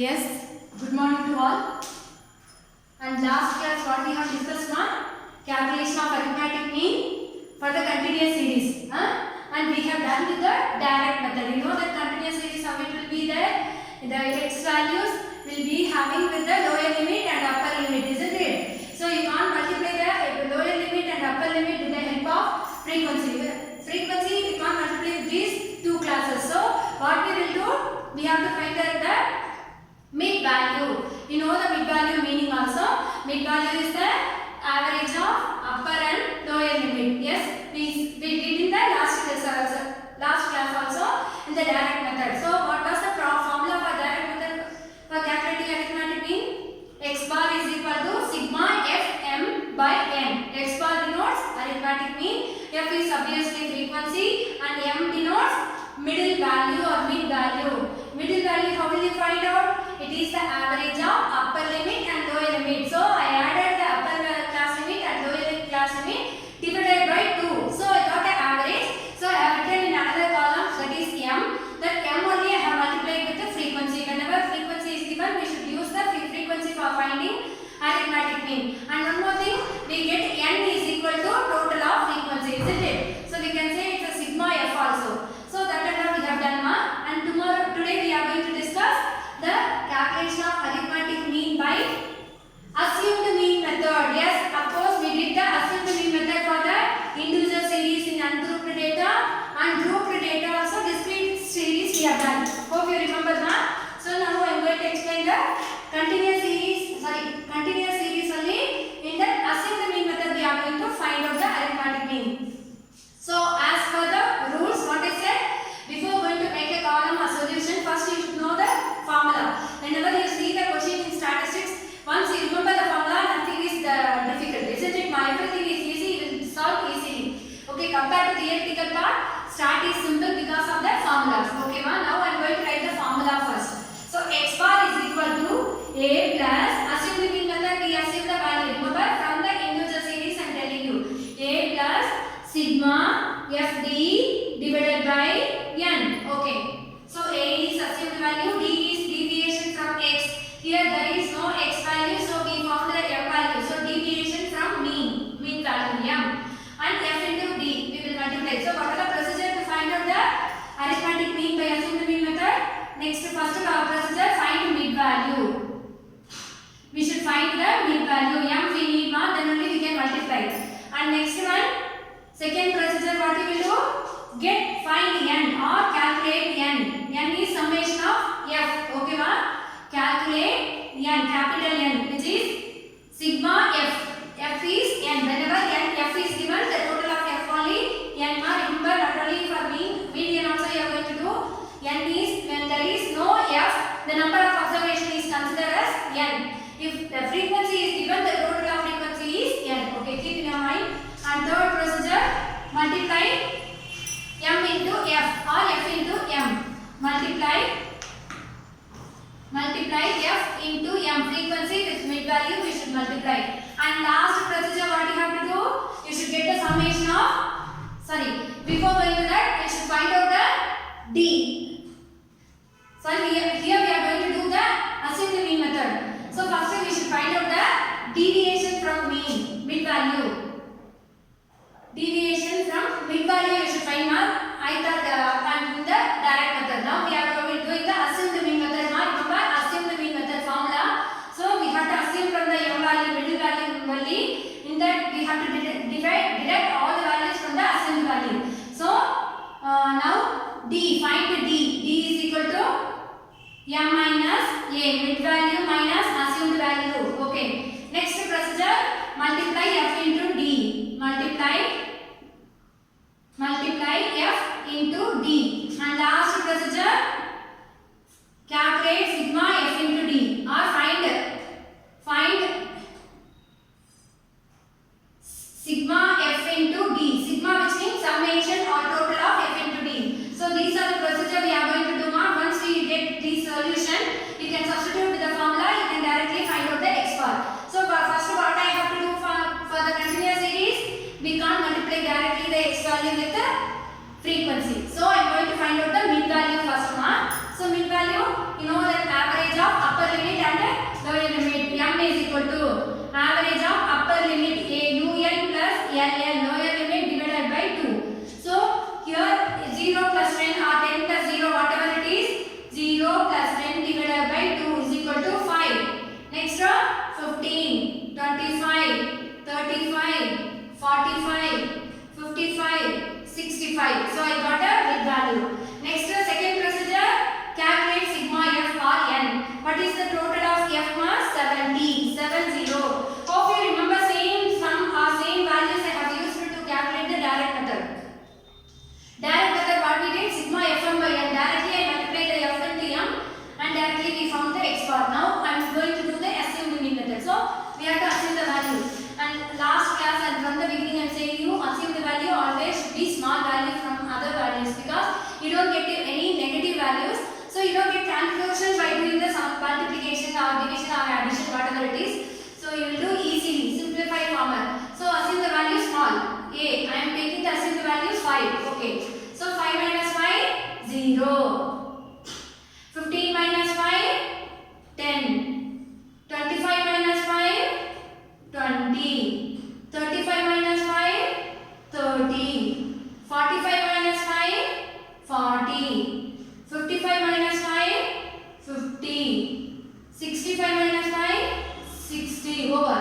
Yes, good morning to all. And last class what we have discussed on calculation of arithmetic mean for the continuous series. And we have done with the direct method. You know that continuous series how it will be there. The x values will be having with the lower limit and upper limit, isn't it? So you can't multiply the lower limit and upper limit with the help of frequency. Frequency we can't multiply with these two classes. So what we will do, we have to find the mid value. You know the mid value meaning also. Mid value is the average of upper and lower limit. Yes, we did in the last class also in the direct method. So what was the formula for direct method for calculating arithmetic mean? X bar is equal to sigma f m by n. X bar denotes arithmetic mean, f is obviously frequency, and m denotes middle value or mid value. Middle value, how will you find out? It is the average of upper limit and lower limit. So I added the upper class limit and lower class limit divided by 2. So I got the average. So I have written in another column, that is m. That m only I have multiplied with the frequency. Whenever frequency is given, we should use the frequency for finding arithmetic mean. And one more thing, we get n is equal to total of frequency, isn't it? So we can say it's a sigma f also. So that is what we have done now. And today we are going to discuss the calculation of arithmetic mean by assumed mean method. Yes, of course we did the assumed mean method for the individual series in ungrouped data, and grouped data also discrete series we have done. Hope you remember that. So now I am going to explain the continuous series only. In the assumed mean method we are going to find out the arithmetic mean. So as per the rules, what I said, before going to make a column or solution, first you should know the formula. Whenever you see the question in statistics, once you remember the formula, nothing is difficult, isn't it? Everything is easy, you will solve easily. Okay, compared to the theoretical part, start is simple because of the formulas. Okay, now I am going to write the formula first. So x bar is equal to a plus, assume mean method, we assume the value. Remember from the individual series I am telling you, a plus sigma fd divided by n. Okay, so a is assumed value, d is deviation from x. Here there is no x value, so we found the f value. So deviation from mean value m, and f into d we will multiply. So what are the procedure to find out the arithmetic mean by assumed mean method? Next, first our procedure, find mid value. We should find the mid value m. We need more, then only we can multiply. And next one, second procedure, what we will do? Find n or calculate n. N is summation of f. Okay, calculate n, capital N, which is sigma f. F is n. Whenever f is given, the total of f only n. Remember, not only for median also you are going to do. N is when there is no f, the number of observation is considered as n. If the frequency is given, the total of frequency is n. Okay, keep in your mind. And third procedure, multiply m into f or f into m. Multiply f into m. Frequency with mid value we should multiply. And last procedure, what you have to do? You should get the summation of, before going to that, you should find out the d. So here we are going to do the assumed mean method. So first we should find out the deviation from mean, mid value. Deviation from mid value you should find out. I thought in the direct method. Now we are doing the assumed mean method. Remember assumed mean method formula. So we have to assume from the m value, middle value only. In that we have to deduct all the values from the assumed value. So now d, find d. D is equal to m minus a, mid value minus assumed value. Okay. Next procedure, multiply f into d. Multiply f into d. And last procedure, calculate sigma f into d, or find sigma f into d. Sigma, which means summation or total of f into d. So these are the procedure we are going to do now. Once we get the solution, you can substitute with the formula, you can directly find out the x bar. So first what I have to do for the continuous series, we can't multiply directly the x value with the frequency. So I am going to find out the mid value first one. So mid value, you know that average of upper 0 plus 10 divided by 2 is equal to 5. Next row 15, 25, 35, 45, 55, 65. So I got a mid value. Next second procedure, calculate sigma f or n. What is the total of f mass? 70. Hope you remember same sum or same values I have used to calculate the direct method. Direct method what we did? Sigma fm by n. Directly I multiply the f into m and directly we found the x bar. Now I am going to do the assumed mean method. So we have to assume the value. And last class and from the beginning I am saying you assume the value always should be small value from other values because you don't get any negative values. So you don't get confusion by doing the sum multiplication or division or addition whatever it is. So you will do easily simplify format. So assume the value small. A. I am taking the assume the value 5. Okay. So 5 minus 5 0. 15 minus 5 10. 25 minus 5 20. 35 minus 5 30. 45 minus 5 40. 55 minus 5 50. 65 minus 5 60. Over.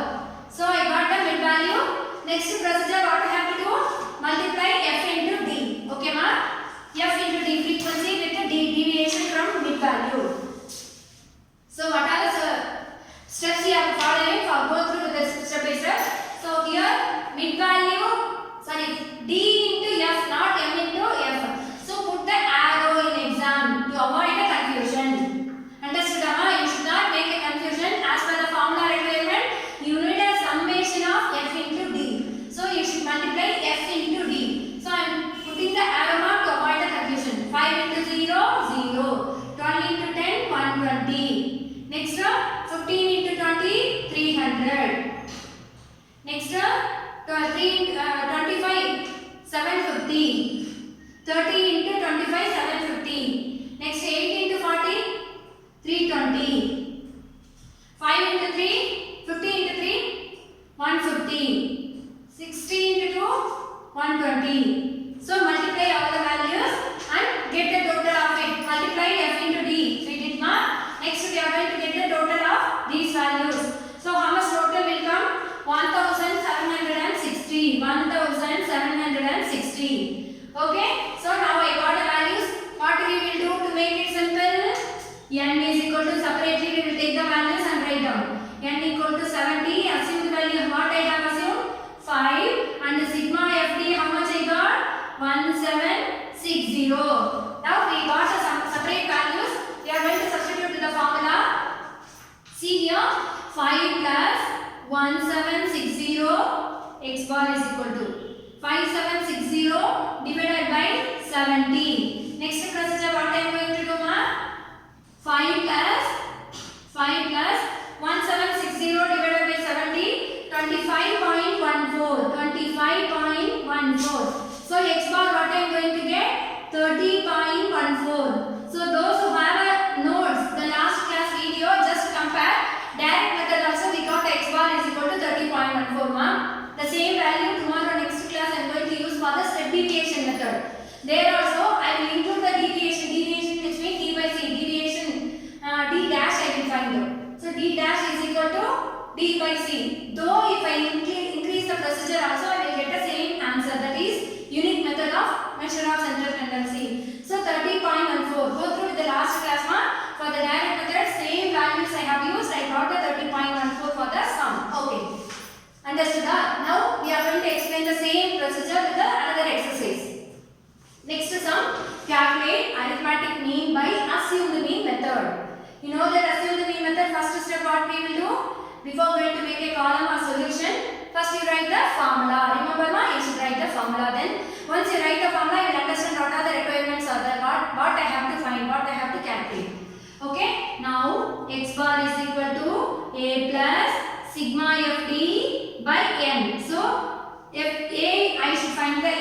So I got the mid value. Next procedure what I have to do? Multiply f into d. Okay ma? F into d frequency with the deviation from mid value. So what are the steps you have to follow for go through the step by step. So here mid value, d into f, not m into f. So put the arrow in exam to avoid the confusion. Understood? You should not make a confusion. As per the formula requirement, you need a summation of f into d. So you should multiply f into d. So I am putting the arrow mark to avoid the confusion. 5 into 0, 0. 12 into 10, 120. Next 15 into 20, 300. Next 25, 750. 30 into 25, 750. Next 8 into 40, 320. 5 into 3, 50 into 3, 150. 60 into 2, 120. So multiply all the values and get the total of it. Multiply f into d. We did not. Next we are going to get the total of these values. So how much total will come? 1760. 1760. Okay. So now I got the values. What we will do to make it simple? N is equal to, separately we will take the values and write down. N equal to 70. Assume the value what I have assumed? 5. And the sigma fd how much I got? 1760. Now we got some separate values. We are going to substitute to the formula. See here 5 plus 1760 x bar is equal to 5760 divided by 70. Next procedure what I am going to do ma? 5 plus 1760 divided by 70, 25.14. 25.14. So x bar what I am going to get? 30.14. So those who have a notes, the last class video, just compare. Direct method also we got x bar is equal to 30.14 ma'am. The same value tomorrow next class I am going to use for the step deviation method. There also I will include the deviation which means d by c, deviation d dash I will find out. So d dash is equal to d by c. Though if I increase the procedure also I will get the same answer, that is unique method of measure of central tendency. So 30.14. Go through with the last class ma. For the direct method same values I have used. I got the 30.14 for the sum. Okay. Understood? Now we are going to explain the same procedure with another exercise. Next sum, calculate arithmetic mean by assumed mean method. You know that assumed mean method, first step what we will do? Before going to make a column or solution, first you write the formula. Remember ma, you should write the formula. Then once you write the formula, you will understand what are the requirements or what I have to find, what I have to calculate. Okay. Now x bar is equal to a plus sigma fd by n. So if a I should find the a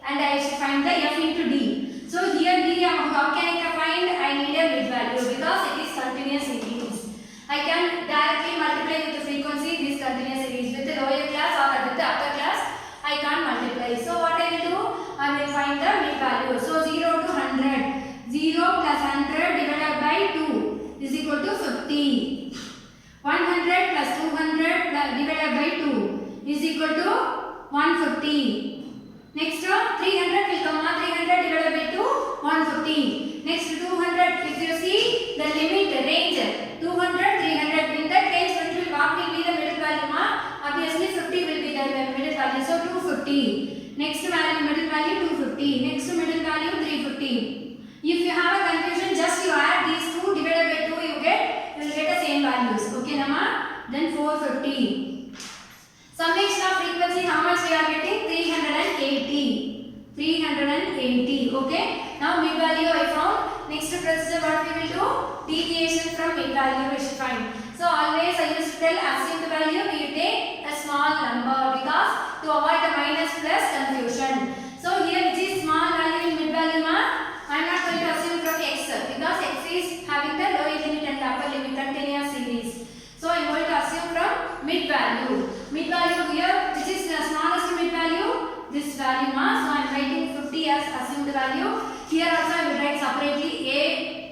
and I should find the f into d. So here d how can I find? I need a mid value because it is continuous series. I can directly multiply with the frequency this continuous series. With the lower class or with the upper class I can't multiply. So what I will do? I will find the mid value. So 0 to 100. 0 plus 100 divided 240. Next 300 will come on, 300 divided by 2, 150. Next 200, if you see the limit range, 200, 300, in that range what will be the middle value? Obviously 50 will be the middle value, so 250. Next value, middle value 250. Next middle value 350. If you have a confusion, just you add these two divided by 2, you will get the same values. Okay, Nama? Then 450. Summation of frequency, how much we are getting? 380. 380. Okay. Now mid value I found. Next procedure what we will do? Deviation from mid value we should find. So always I used to tell assumed value we take a small number because to avoid the minus plus confusion. So here which is small value in mid value I am not going to assume from x because x is having the lower limit and upper limit continuous series. So I am going to assume from mid value. Mid value here, which is the smallest mid value? This value So I am writing 50 as assumed value. Here also I will write separately a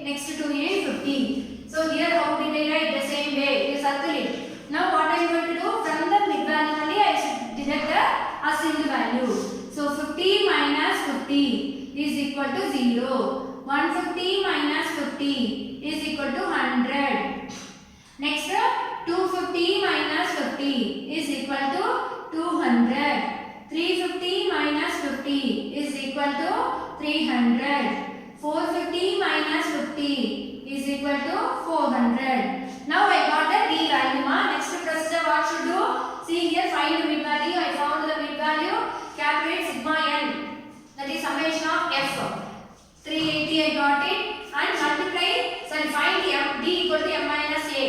next to a 50. So here how did I write? The same way, you circle it. Now what I am going to do? From the mid value only I should deduct the assumed value. So 50 minus 50 is equal to 0. 150 minus 50 is equal to 100. Next 250 minus 50 is equal to 200. 350 minus 50 is equal to 300. 450 minus 50 is equal to 400. Now I got the D value. Next procedure what should do? See here, find the mid value. I found the mid value. Calculate sigma n. That is summation of f. 380 I got it. And multiply. Sorry, find m. D equal to m minus a.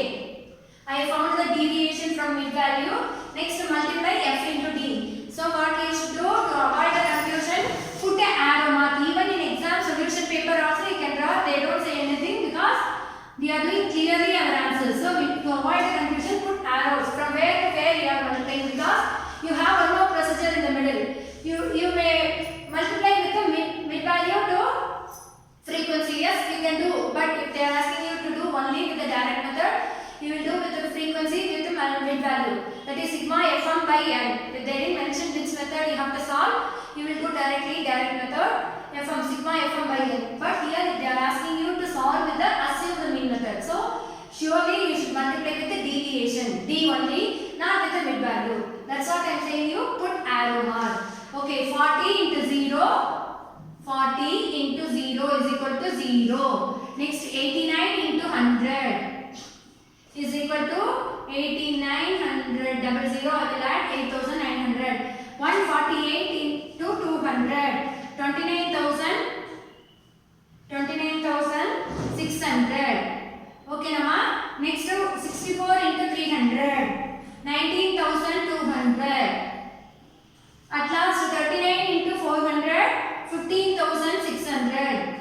I found the deviation from mid value. Next multiply f into d. So what you should do to avoid the confusion? Put an arrow mark. Even in exam solution paper also you can draw. They don't say anything because we are doing clearly our answers. So to avoid the confusion, put arrows from where to where you are multiplying because you have one more procedure in the middle. You may multiply with the mid value to frequency. Yes, you can do. But if they are asking you to do only with the direct method, you will do with the frequency with the mid value. That is sigma f1 by n. If they didn't mention which method you have to solve, you will do directly direct method f1 sigma f1 by n. But here they are asking you to solve with the assumed mean method. So surely you should multiply with the deviation d only, not with the mid value. That's what I am saying. You put arrow mark. Okay, 40 into 0. 40 into 0 is equal to 0. Next 89 into 100 is equal to 8900 double 0. I will add 8900. 148 into 200. 29,600. Okay, Nama. Next 64 into 300. 19,200. At last 39 into 400. 15,600.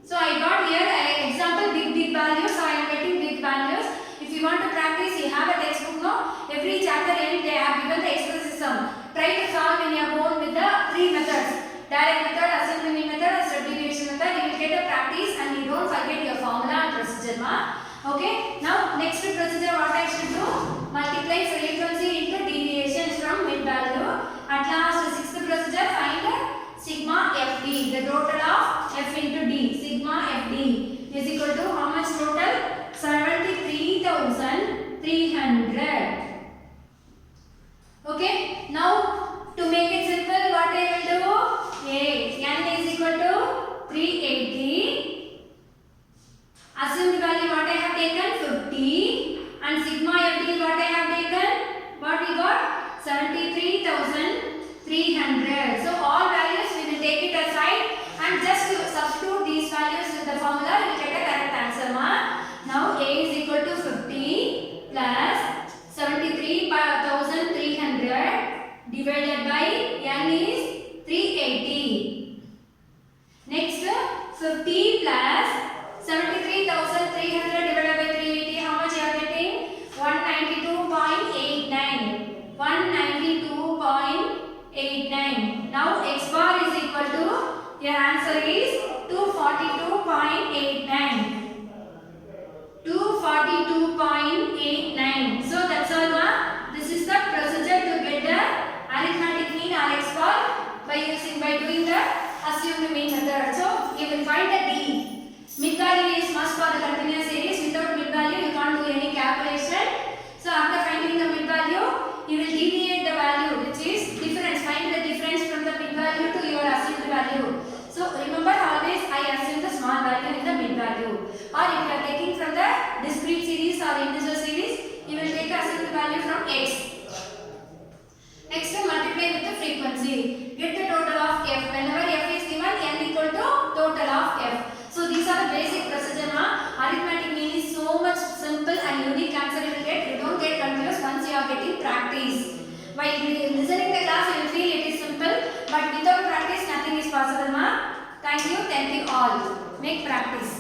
So I got here an example big values. So I am getting big values. If you want to practice, you have a textbook. No? Every chapter end they have given the express system. Try to solve in your own with the three methods: direct method, assumed mean method, and step deviation method. You will get a practice and you don't forget your formula and procedure. Okay. Now next procedure what I should do? Multiply frequency into deviations from mid value. At last sixth procedure, find sigma fd, the total of f into d. Sigma fd is equal to how much total? 73,300. Okay. Now to make it simple, what I will do? N is equal to 380. Assumed value what I have taken? 50. And sigma fd what I have taken? What we got? 73,300. So all values we will take it aside and just substitute these values with the formula. You will get a correct answer. Now A is equal to 50 plus 73,300 divided by N is 380. Next 50 plus 73,300 divided by 380. How much you are getting? 192.89. 192.89. Now X bar is equal to, your answer is 242.89. integer series, you will take assigned value from x. Next, multiply with the frequency. Get the total of f. Whenever f is given, n equal to total of f. So these are the basic procedure. Arithmetic mean is so much simple and unique answer you will get. You don't get confused once you are getting practice. While listening the class, you will feel it is simple, but without practice, nothing is possible, ma. Thank you all. Make practice.